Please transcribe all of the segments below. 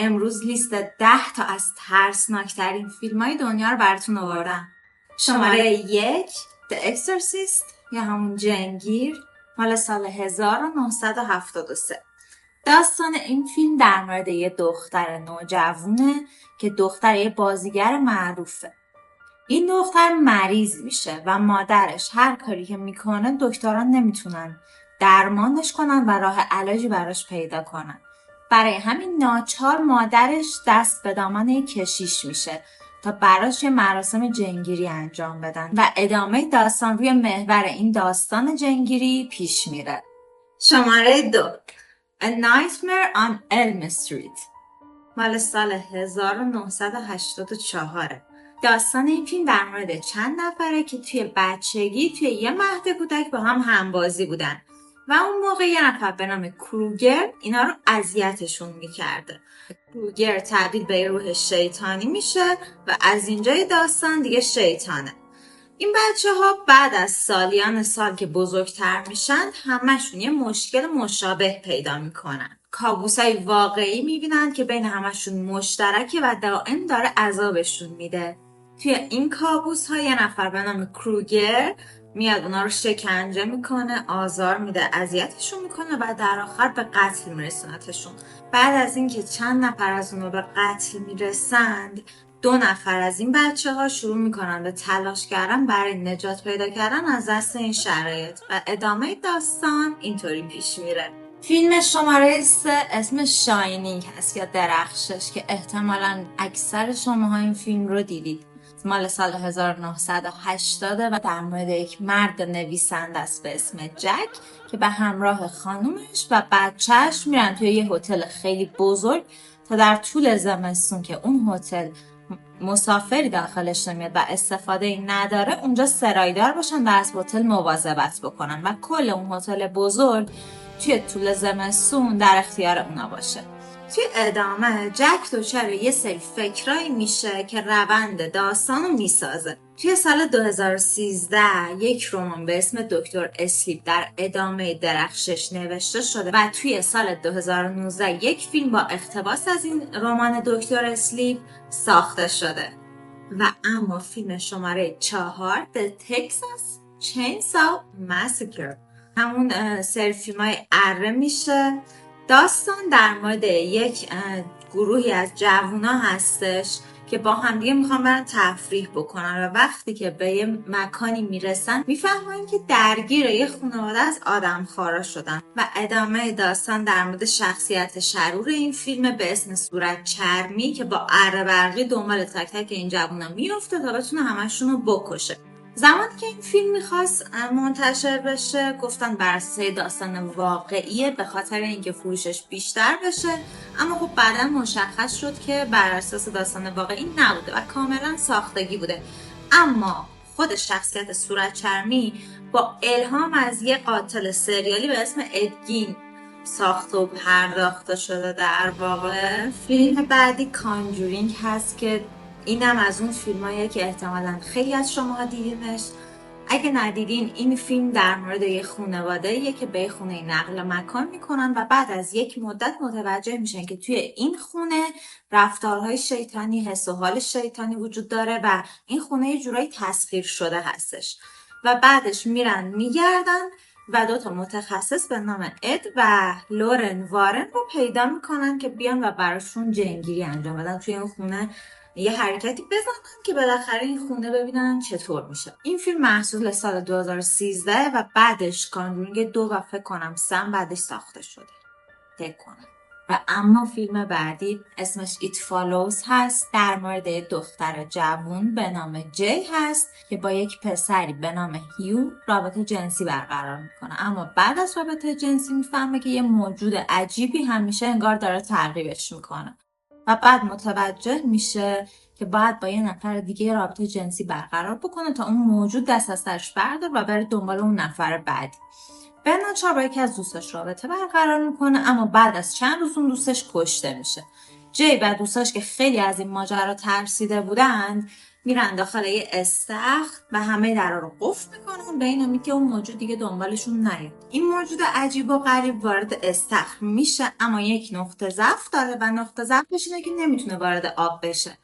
امروز لیست 10 تا از ترسناکترین فیلم های دنیا رو براتون آوردم. شماره 1 The Exorcist یا همون جنگیر مال سال 1973. داستان این فیلم در مورد یه دختر نوجوونه که دختر یه بازیگر معروفه. این دختر مریض میشه و مادرش هر کاری که میکنه دکتران نمیتونن درمانش کنن و راه علاجی براش پیدا کنن. برای همین ناچار مادرش دست به دامن یک کشیش میشه تا براش یه مراسم جنگیری انجام بدن و ادامه داستان روی محور این داستان جنگیری پیش میره. شماره 2 A Nightmare on Elm Street مال سال 1984. داستان این فیلم در مورد چند نفره که توی بچگی توی یه مهد کودک با هم همبازی بودن و اون موقع یه نفر به نام کروگر اینا رو اذیتشون میکرده. کروگر تبدیل به روح شیطانی میشه و از اینجای داستان دیگه شیطانه. این بچه ها بعد از سالیان سال که بزرگتر میشن همشون یه مشکل مشابه پیدا میکنن. کابوسای واقعی میبینن که بین همشون مشترکه و دائم داره عذابشون میده. توی این کابوس ها یه نفر به نام کروگر میاد اونا رو شکنجه میکنه، آزار میده، اذیتشون میکنه و در آخر به قتل میرسونتشون. بعد از اینکه چند نفر از اونو به قتل میرسند، 2 نفر از این بچه ها شروع میکنن به تلاش کردن برای نجات پیدا کردن از دست این شرایط و ادامه داستان اینطوری پیش میره. فیلم شماره 3 اسمش شاینینگ هست یا درخشش که احتمالاً اکثر شماها این فیلم رو دیدید. مال سال 1980 و در مورد یک مرد نویسنده است به اسم جک که به همراه خانومش و بچهش میرن توی یه هتل خیلی بزرگ تا در طول زمستون که اون هتل مسافری داخلش نمیاد و استفاده ای نداره اونجا سرایدار باشن و از هتل مواظبت بکنن و کل اون هتل بزرگ توی طول زمستون در اختیار اونا باشه. توی ادامه جک دچار یه سری فکرایی میشه که روند داستانو میسازه. توی سال 2013 یک رمان به اسم دکتر اسلیپ در ادامه درخشش نوشته شده و توی سال 2019 یک فیلم با اقتباس از این رمان دکتر اسلیپ ساخته شده. و اما فیلم شماره 4 The Texas Chainsaw Massacre همون سری فیلمای اره میشه. داستان در مورد یک گروهی از جوونا هستش که با همدیگه میخوان برن تفریح بکنن و وقتی که به یه مکانی میرسن میفهمن که درگیر یه خانواده از آدمخوارا شدن و ادامه داستان در مورد شخصیت شرور این فیلم به اسم صورت چرمی که با اره برقی دنبال تک تک این جوونا میفته تا بتونه همشون رو بکشه. زمانی که این فیلم میخواست منتشر بشه گفتن بر اساس داستان واقعیه به خاطر اینکه فروشش بیشتر بشه، اما خب بعدا مشخص شد که بر اساس داستان واقعی نبوده و کاملا ساختگی بوده. اما خود شخصیت صورت چرمی با الهام از یه قاتل سریالی به اسم ادگین ساخته و پرداخته شده. در واقع فیلم بعدی کانجورینگ هست که اینم از اون فیلماییه که احتمالاً خیلی از شما دیدینش. اگه ندیدین این فیلم در مورد یه خانواده‌ایه که به خونه نقل مکان میکنن و بعد از یک مدت متوجه میشن که توی این خونه رفتارهای شیطانی، حس و حال شیطانی وجود داره و این خونه یه جورایی تسخیر شده هستش و بعدش میرن میگردن و 2 تا متخصص به نام اد و لورن وارن رو پیدا میکنن که بیان و براشون جنگیری انجام بدن توی این خونه، یه حرکتی بزنن که بالاخره این خونه ببینن چطور میشه. این فیلم محصول سال 2013 و بعدش کانجورینگ 2 و فکر کنم 3 بعدش ساخته شده فکر کنم. و اما فیلم بعدی اسمش It Follows هست، در مورد دختر جوون به نام جی هست که با یک پسری به نام هیو رابطه جنسی برقرار میکنه، اما بعد از رابطه جنسی میفهمه که یه موجود عجیبی همیشه انگار داره تعقیبش میکنه و بعد متوجه میشه که باید با یه نفر دیگه رابطه جنسی برقرار بکنه تا اون موجود دست از سرش بردار و بره دنبال اون نفر بعدی. به ناچار با یکی از دوستاش رابطه برقرار میکنه، اما بعد از چند روز اون دوستش کشته میشه. جی و دوستاش که خیلی از این ماجرا ترسیده بودند میرن داخل یه استخر و همه درا رو قفل میکنن به این امید که اون موجود دیگه دنبالشون نیاد. این موجود عجیب و غریب وارد استخر میشه، اما یک نقطه ضعف داره و نقطه ضعفش اینه که نمیتونه وارد آب بشه.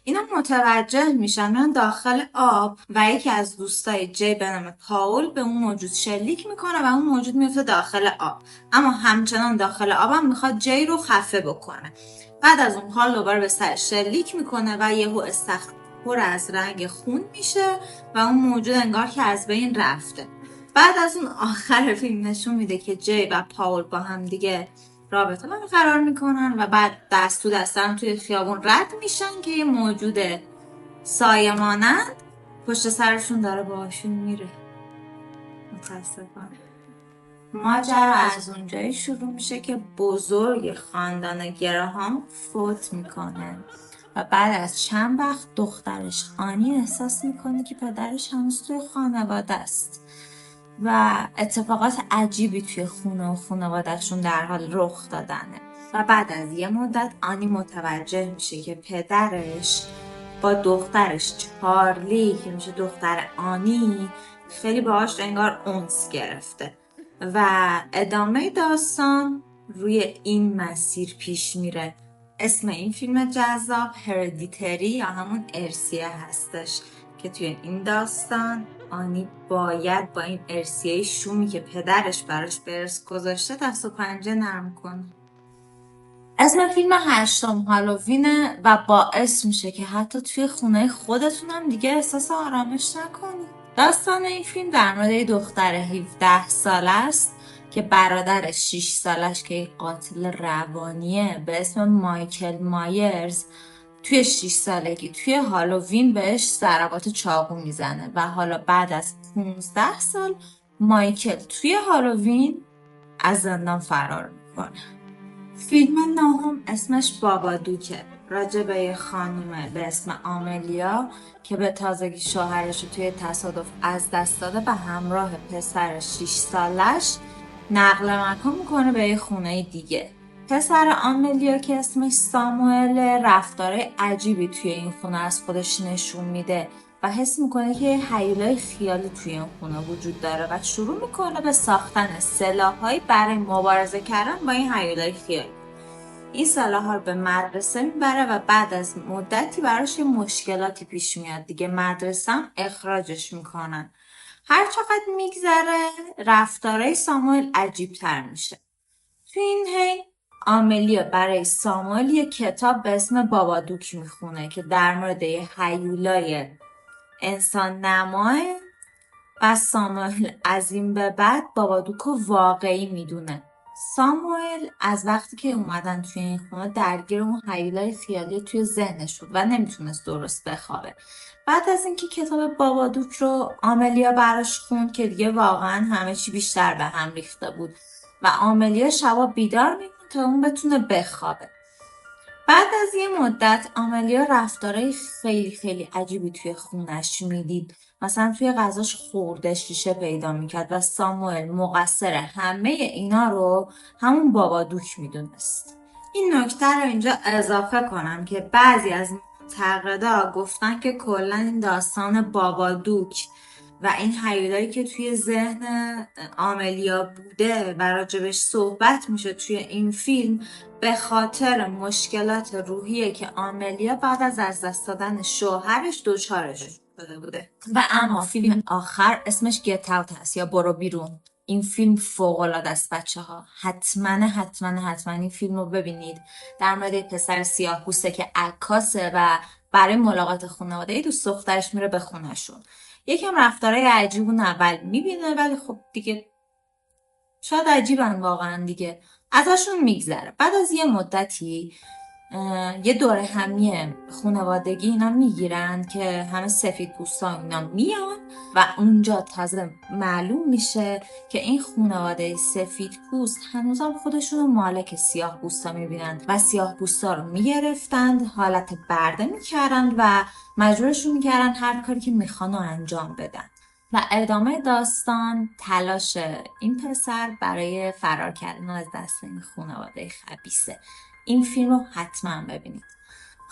اینا متوجه میشن، میان داخل آب و یکی از دوستای جی به نام پاول به اون موجود شلیک میکنه و اون موجود میفته داخل آب، اما همچنان داخل آبم میخواد جی رو خفه بکنه. بعد از اون حال دوباره به سر شلیک میکنه و یهو استخر پر از رنگ خون میشه و اون موجود انگار که از بین رفته. بعد از اون آخر فیلم نشون میده که جی و پاول با هم دیگه رابطه برقرار میکنن و بعد دست تو دستن توی خیابون رد میشن که یه موجود سایه مانند پشت سرشون داره باهاشون میره. متاسفانه ماجرا از اونجایی شروع میشه که بزرگ خاندان گراهام فوت میکنه و بعد از چند وقت دخترش آنی احساس میکنه که پدرش هنوز توی خانواده است و اتفاقات عجیبی توی خونه و خانواده‌شون در حال رخ دادنه. و بعد از یه مدت آنی متوجه میشه که پدرش با دخترش چارلی که میشه دختر آنی خیلی باهاش انگار انس گرفته و ادامه داستان روی این مسیر پیش میره. اسم این فیلم جذاب هردیتری یا همون ارثیه هستش که توی این داستان آنی باید با این ارثیه شومی که پدرش براش به ارث گذاشته دست و پنجه نرم کنه. اسم فیلم 8م هالووینه و باعث میشه که حتی توی خونه خودتون هم دیگه احساس آرامش نکنید. داستان این فیلم در مورد دختر 17 ساله است که برادرش 6 سالش که قاتل روانیه به اسم مایکل مایرز توی 6 سالگی توی هالووین بهش ضربات چاقو میزنه و حالا بعد از 15 سال مایکل توی هالووین از زندان فرار میکنه. فیلم 9 اسمش بابادوکه، راجع به یه خانومه به اسم آملیا که به تازگی شوهرش رو توی تصادف از دست داده به همراه پسر 6 سالش نقل مکان میکنه به یه خونه دیگه. پسر آملیا که اسمش ساموئل رفتار عجیبی توی این خونه از خودش نشون میده و حس میکنه که هیولای خیالی توی این خونه وجود داره و شروع میکنه به ساختن سلاح‌هایی برای مبارزه کردن با این هیولای خیالی. این سلاح‌ها رو به مدرسه میبره و بعد از مدتی براش یه مشکلاتی پیش میاد دیگه، مدرسه هم اخراجش میکنن. هر چقدر میگذره رفتارهای ساموئل عجیب‌تر میشه. تو این حین آملیا برای ساموئل یه کتاب به اسم بابادوک میخونه که در مورد یه هیولای انسان نماه و ساموئل از این به بعد بابادوکو واقعی میدونه. ساموئل از وقتی که اومدن توی این خونه درگیر اون هیولای خیالی توی ذهنش شد و نمیتونست درست بخوابه. بعد از اینکه کتاب بابادوک رو آملیا براش خوند که دیگه واقعا همه چی بیشتر به هم ریخته بود و آملیا شبا بیدار میمون تا اون بتونه بخوابه. بعد از یه مدت آملیا رفتارهای خیلی عجیبی توی خونش میدید، مثلا توی غذاش خورده شیشه پیدا میکرد و ساموئل مقصر همه اینا رو همون بابادوک میدونست. این نکته رو اینجا اضافه کنم که بعضی از معتقدا گفتن که کلا این داستان بابادوک و این هیولایی که توی ذهن آملیا بوده و راجبش صحبت میشه توی این فیلم به خاطر مشکلات روحیه که آملیا بعد از دست دادن شوهرش دچارش شده بوده. و اما فیلم آخر اسمش گت اوت هست یا برو بیرون. این فیلم فوق‌العاده است بچه‌ها، حتما این فیلم رو ببینید. در مورد پسر سیاه‌پوسته که عکاسه و برای ملاقات خانواده دوست دخترش میره به خونه‌شون. یکم رفتارهای عجیبون اول میبینه ولی خب دیگه شاید عجیبن واقعا دیگه، ازشون میگذره. بعد از یه مدتی یه دوره همی خانوادگی اینا میگیرن که همه سفید پوستا اینا میان و اونجا تازه معلوم میشه که این خانواده سفید پوست هنوزم خودشونو مالک سیاه پوستا میبینن و سیاه پوستا رو میگرفتند، حالت برده میکردن و مجبورشون میکردن هر کاری که میخوان انجام بدن. و ادامه داستان تلاش این پسر برای فرار کردن از دست این خانواده خبیثه. این فیلم رو حتما ببینید.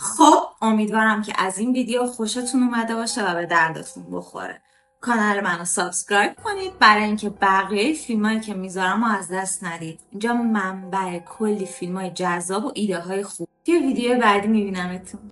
خب امیدوارم که از این ویدیو خوشتون اومده باشه و به دردتون بخوره. کانال منو سابسکرایب کنید برای اینکه بقیه فیلمایی که میذارم رو از دست ندید. اینجا منبع کلی فیلمای جذاب و ایده های خوب. توی ویدیو بعدی میبینمتون.